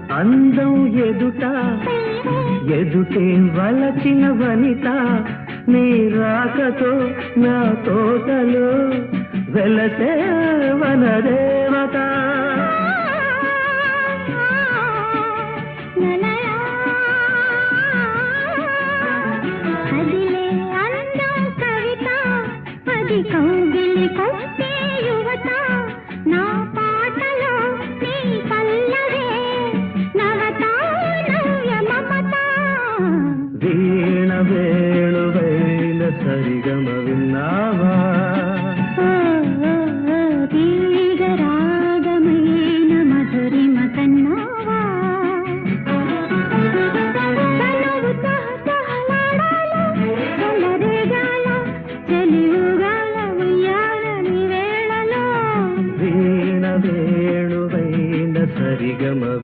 అందం ఎదుట ఎదుటే వలచిన వనిత నీ రాకతో నా తోటలో వెలసే వనదే